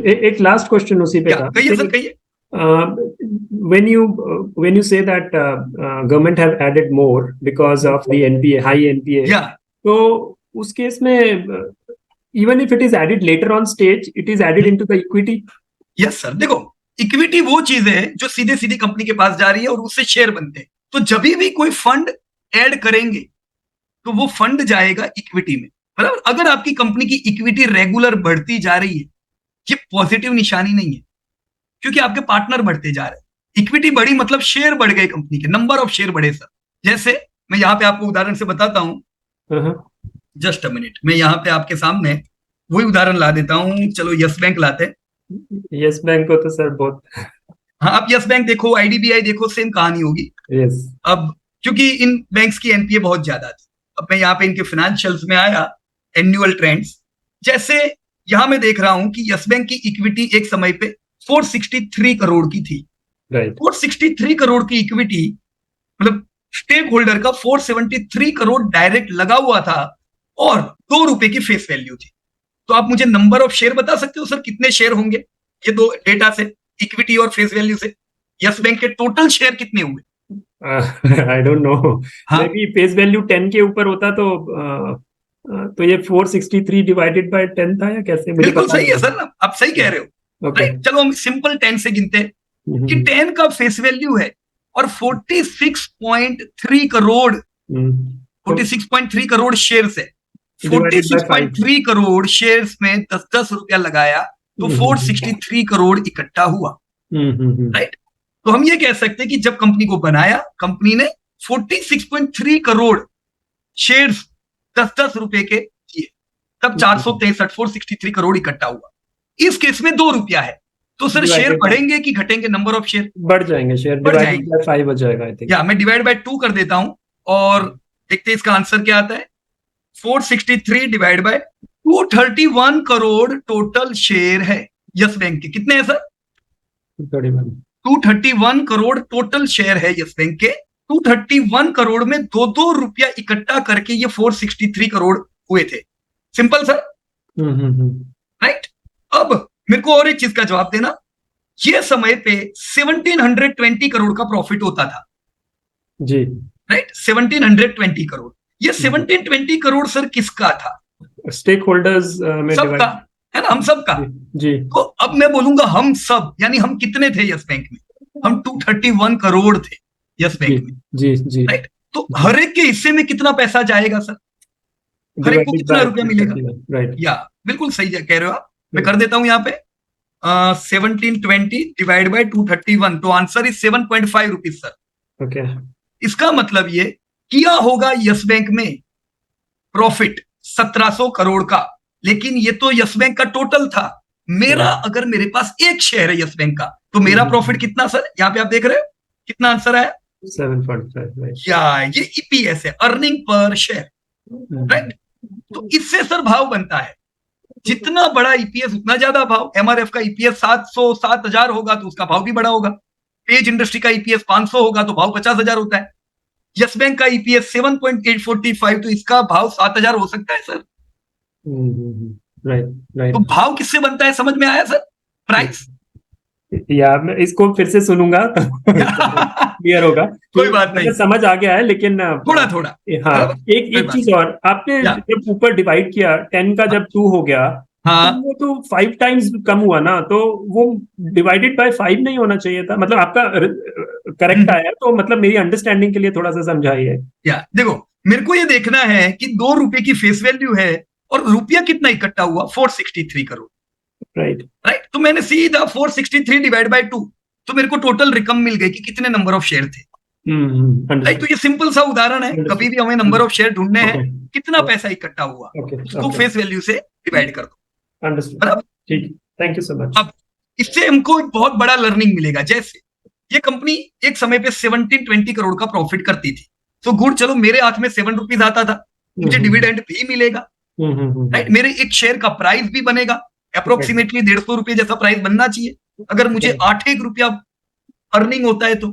एक last question उसी पे था। कहिए सर, कहिए। When you say that government have added more because of the NPA, high NPA, तो उस केस में even if it is added later on stage, it is added into the equity? Yes sir, देखो equity वो चीज है जो सीधे सीधे कंपनी के पास जा रही है और उससे शेयर बनते हैं। तो जब भी कोई फंड ऐड करेंगे तो वो फंड जाएगा इक्विटी में, बराबर। अगर आपकी कंपनी की इक्विटी रेगुलर बढ़ती जा रही है, ये पॉजिटिव निशानी नहीं है, क्योंकि आपके पार्टनर बढ़ते जा रहे हैं। इक्विटी बढ़ी मतलब शेयर बढ़ गए, कंपनी के नंबर ऑफ शेयर बढ़े सर। जैसे मैं यहां पे आपको उदाहरण से बताता हूं, जस्ट अ मिनट, मैं यहां पे आपके सामने वही उदाहरण ला देता हूं। चलो यस बैंक लाते हैं। यस बैंक को तो सर बहुत, हाँ, आप यस बैंक देखो, आईडीबीआई देखो, सेम कहानी होगी। यस। अब क्योंकि इन बैंक्स की एनपीए बहुत ज्यादा थी, अब मैं यहाँ पे इनके फाइनेंशियल्स में आया, एनुअल ट्रेंड्स, जैसे यहां मैं देख रहा हूं कि यस बैंक की इक्विटी एक समय पे 463 करोड़ की थी। 463 करोड़ की इक्विटी, मतलब स्टेक होल्डर का 473 करोड़ डायरेक्ट लगा हुआ था और 2 रुपए की फेस वैल्यू थी। तो आप मुझे नंबर ऑफ शेयर बता सकते हो सर, कितने शेयर होंगे ये दो डेटा से, इक्विटी और फेस वैल्यू से? यस बैंक के टोटल शेयर कितने हुए? I don't know, may be face value 10 के ऊपर होता तो ये 463 डिवाइडेड बाय 10 था या कैसे? बिल्कुल सही है सर, आप सही कह रहे हो। राइट, चलो हम सिंपल 10 से गिनते हैं कि 10 का फेस वैल्यू है और 46.3 करोड़ 46.3 करोड़ शेयर्स है। 46.3 करोड़ शेयर्स में 10-10 रुपया लगाया तो 463 करोड़ इकट्ठा हुआ। राइट, तो हम ये कह सकते हैं कि जब कंपनी को बनाया, कंपनी ने 46.3 करोड़ शेयर्स 10-10 रुपए के किए, तब 463 करोड़ इकट्ठा हुआ। इस केस में 2 रुपया है, तो सर शेयर बढ़ेंगे कि घटेंगे? नंबर ऑफ शेयर बढ़ जाएंगे, शेयर डिवाइडेड बाय 5 हो जाएगा आई थिंक। या मैं डिवाइड बाय 2 कर देता हूं और देखते हैं इसका आंसर क्या आता है। 463 divide by 231 crore total share है यस बैंक के। कितने हैं सर? 231 करोड़ टोटल शेयर है यस बैंक के। 231 करोड़ में 2-2 रुपया इकट्ठा करके ये 463 करोड़ हुए थे। Simple sir, right. अब मेरे को और एक चीज का जवाब देना, ये समय पे 1720 करोड़ का प्रॉफिट होता था जी, राइट, 1720 करोड़। ये 1720 करोड़ सर किसका था? स्टेक होल्डर्स में, सबका है ना, हम सबका जी। तो अब मैं बोलूंगा हम सब, यानी हम कितने थे यस बैंक में? हम 231 करोड़ थे यस बैंक में जी जी, राइट। तो हर एक के हिस्से में कितना पैसा जाएगा सर? हर एक को कितना रुपया मिलेगा? राइट, या बिल्कुल सही कह रहे हो आप। मैं कर देता हूं यहाँ पे 1720 डिवाइड बाय 231, तो answer is 7.5 rupees sir. Okay, इसका मतलब ये किया होगा यस बैंक में प्रॉफिट 1700 करोड़ का, लेकिन ये तो यस बैंक का टोटल था। मेरा अगर मेरे पास एक शेयर है यस बैंक का, तो मेरा प्रॉफिट कितना सर? यहाँ पे आप देख रहे हो कितना आंसर है? 7.5। या ये ईपीएस है, अर्निंग पर शेयर, राइट। तो इससे सर भाव बनता है, जितना बड़ा ईपीएस उतना ज्यादा भाव। एमआरएफ का ईपीएस 700-7000 होगा तो उसका भाव भी बड़ा होगा। पेज इंडस्ट्री का ईपीएस 500 होगा तो भाव 50,000 होता है। यस बैंक का ईपीएस 7.845, तो इसका भाव 7,000 हो सकता है सर। राइट। तो भाव किससे बनता है, समझ में आया सर? प्राइस। या मैं इसको फिर से सुनूंगा क्लियर होगा। कोई बात नहीं, समझ आ गया है, लेकिन थोड़ा थोड़ा। हाँ, एक चीज और, आपने जब ऊपर डिवाइड किया 10 का, जब 2 हो गया, हाँ, तो वो तो 5 टाइम्स कम हुआ ना, तो वो डिवाइडेड बाय 5 नहीं होना चाहिए था? मतलब आपका करेक्ट आया, तो मतलब मेरी अंडरस्टैंडिंग के लिए थोड़ा सा समझाइए। या देखो, मेरे को ये देखना है कि 2 रुपए की फेस वैल्यू है और रुपया कितना इकट्ठा हुआ, 463 करोड़। राइट, तो मैंने सीधा 463 डिवाइड बाय 2, तो मेरे को टोटल रकम मिल गई कि कितने नंबर ऑफ शेयर थे। राइट, तो ये सिंपल सा उदाहरण है। कभी भी हमें नंबर ऑफ शेयर ढूंढने हैं, कितना पैसा इकट्ठा हुआ, उसको फेस वैल्यू से डिवाइड कर दो। बराबर, ठीक, थैंक यू सो मच। अब इससे हमको एक बहुत बड़ा लर्निंग मिलेगा। जैसे ये कंपनी एक समय पे 1720 करोड़ का प्रॉफिट करती थी, तो गुड, चलो मेरे हाथ में 7 रुपीज आता था, मुझे डिविडेंड भी मिलेगा, राइट, मेरे एक शेयर का प्राइस भी बनेगा, अप्रोक्सीमेटली 150 रुपये जैसा प्राइस बनना चाहिए अगर मुझे 8-1 रुपया अर्निंग होता है तो।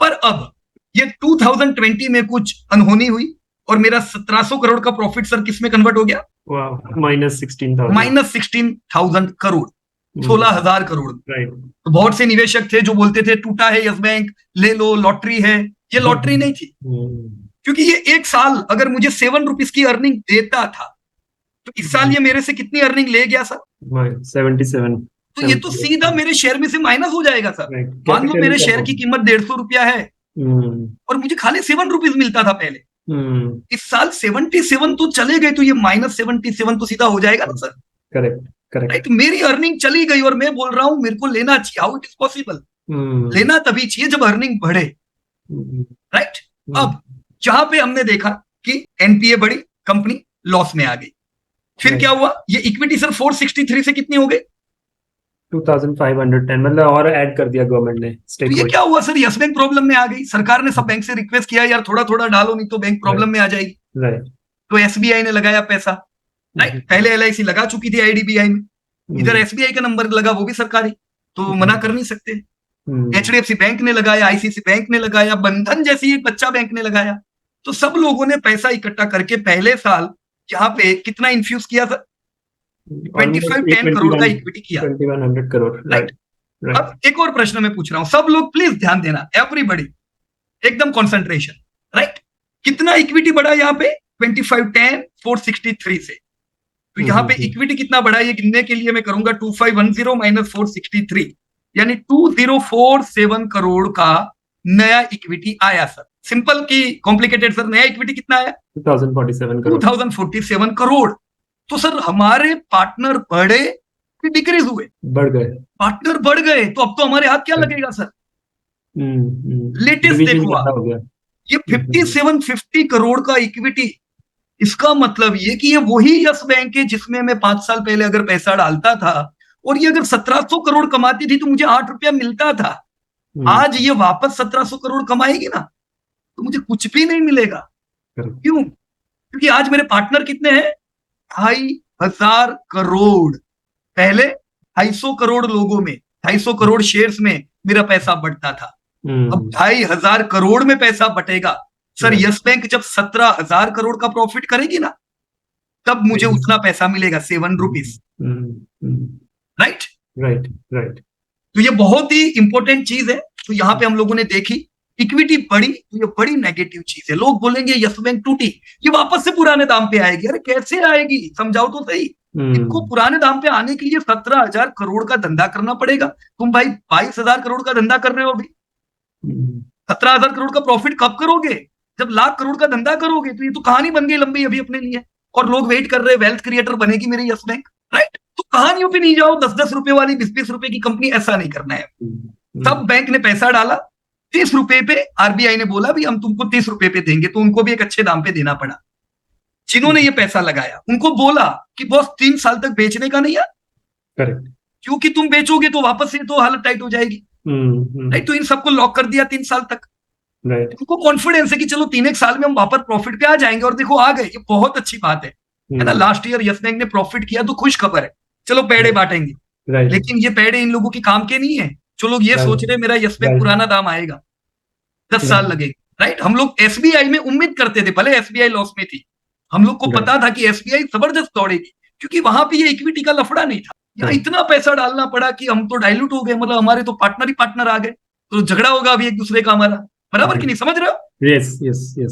पर अब ये 2020 में कुछ अनहोनी हुई और मेरा 1700 करोड़ का प्रॉफिट सर किस में कन्वर्ट हो गया? -16,000 -16,000 करोड़। 16,000 करोड़। तो बहुत से निवेशक थे जो बोलते थे टूटा है यस बैंक, ले लो, लॉटरी है। ये लॉटरी नहीं थी, क्योंकि ये एक साल अगर मुझे 7 रुपीज की अर्निंग देता था, तो इस साल ये मेरे से कितनी अर्निंग ले गया सर? 77। तो ये तो सीधा मेरे शेयर में से माइनस हो जाएगा सर। मान लो मेरे शेयर की कीमत 150 रुपया है और मुझे खाली 7 रुपीज मिलता था पहले, इस साल 77 तो चले गए, तो ये -77 तो सीधा हो जाएगा ना सर। Correct correct. मेरी अर्निंग चली गई और मैं बोल रहा हूं मेरे को लेना चाहिए। How it is possible? लेना तभी चाहिए जब अर्निंग बढ़े, राइट। अब जहां पे हमने देखा कि एनपीए बढ़ी, कंपनी लॉस में आ गई, फिर क्या हुआ? ये इक्विटी सर 463 से कितनी हो गई? 2510, मतलब और ऐड कर दिया गवर्नमेंट ने। तो ये क्या हुआ सर? यस बैंक प्रॉब्लम में आ गई। सरकार ने सब बैंक से रिक्वेस्ट किया यार थोड़ा थोड़ा डालो, नहीं तो बैंक प्रॉब्लम में आ जाएगी। तो एसबीआई ने लगाया पैसा, राइट। पहले एलआईसी लगा चुकी थी आईडीबीआई में, इधर एसबीआई का नंबर लगा, वो भी सरकारी, तो मना कर नहीं सकते। एचडीएफसी बैंक ने लगाया, आईसीसी बैंक ने लगाया, बंधन जैसी एक बच्चा बैंक ने लगाया। तो सब लोगों ने पैसा इकट्ठा करके पहले साल यहाँ पे कितना इन्फ्यूज किया सर? 2510 करोड़ का इक्विटी किया, 2100 करोड़, राइट। अब एक और प्रश्न मैं पूछ रहा हूं, सब लोग प्लीज ध्यान देना, एवरीबडी एकदम कॉन्सेंट्रेशन, राइट। कितना इक्विटी बढ़ा यहाँ पे? 2510 463 से। तो यहाँ पे इक्विटी कितना बढ़ा ये गिनने के लिए मैं करूंगा 2510 माइनस 463, यानी 2047 करोड़ का नया इक्विटी आया सर। सिंपल की कॉम्प्लिकेटेड सर? नया इक्विटी कितना आया? 2047 करोड़। तो सर हमारे पार्टनर बढ़े कि डिक्रीज हुए? बढ़ गए। पार्टनर बढ़ गए, तो अब तो हमारे हाथ क्या लगेगा सर? लेटेस्ट देखो, ये 5750 करोड़ का इक्विटी, इसका मतलब ये कि ये वही यस बैंक है जिसमें मैं 5 साल पहले अगर पैसा डालता था और ये अगर 1700 करोड़ कमाती थी तो मुझे 8 रुपया मिलता था। आज ये वापस 1700 करोड़ कमाएगी ना, तो मुझे कुछ भी नहीं मिलेगा। क्यों? क्योंकि आज मेरे पार्टनर कितने हैं? 2500 करोड़। पहले 250 करोड़ लोगों में, 250 करोड़ शेयर्स में मेरा पैसा बढ़ता था, अब 2500 करोड़ में पैसा बटेगा सर। यस बैंक जब 17,000 करोड़ का प्रॉफिट करेगी ना, तब मुझे उतना पैसा मिलेगा, 7 रुपीज, राइट राइट राइट। तो ये बहुत ही इंपॉर्टेंट चीज है। तो यहाँ पे हम लोगों ने देखी इक्विटी बढ़ी, तो ये बड़ी नेगेटिव चीज है। लोग बोलेंगे यस बैंक टूटी, ये वापस से पुराने दाम पे आएगी। अरे कैसे आएगी? समझाओ तो सही। इनको पुराने दाम पे आने के लिए 17,000 करोड़ का धंधा करना पड़ेगा। तुम भाई 22,000 करोड़ का धंधा कर रहे हो अभी, 17,000 करोड़ का प्रॉफिट कब करोगे? जब लाख करोड़ का धंधा करोगे। तो ये तो कहानी बन गई लंबी अभी अपने लिए, और लोग वेट कर रहे, वेल्थ क्रिएटर बनेगी मेरी यस बैंक, राइट। तो कहानियों पे नहीं जाओ, 10-10 रुपए वाली, 20-20 रुपए की कंपनी, ऐसा नहीं करना है। सब बैंक ने पैसा डाला 30 रुपए पे, आरबीआई ने बोला भी हम तुमको 30 रुपए पे देंगे, तो उनको भी एक अच्छे दाम पे देना पड़ा। जिन्होंने ये पैसा लगाया उनको बोला कि बॉस 3 साल तक बेचने का नहीं है, करेक्ट, क्योंकि तुम बेचोगे तो वापस से तो हालत टाइट हो जाएगी, राइट। तो इन सबको लॉक कर दिया 3 साल तक, राइट। उनको कॉन्फिडेंस है कि चलो 3-1 साल में हम वापस प्रॉफिट पे आ जाएंगे, और देखो आ गए। ये बहुत अच्छी बात है ना। लास्ट ईयर यस बैंक ने प्रॉफिट किया तो खुश खबर है, चलो पेड़े बांटेंगे, लेकिन ये पेड़े इन लोगों के काम के नहीं है। जो लोग ये सोच रहे मेरा यस बैंक पुराना दाम आएगा, 10 साल लगेगा, राइट। हम लोग एसबीआई में उम्मीद करते थे, भले एसबीआई लॉस में थी, हम लोग को पता था कि एसबीआई जबरदस्त दौड़ेगी, क्योंकि वहां पे ये इक्विटी का लफड़ा नहीं था। यहाँ इतना पैसा डालना पड़ा कि हम तो डाइल्यूट हो गए, मतलब हमारे तो पार्टनर ही पार्टनर आ गए, तो झगड़ा होगा अभी एक दूसरे का हमारा, बराबर कि नहीं? समझ रहे हो? Yes yes yes.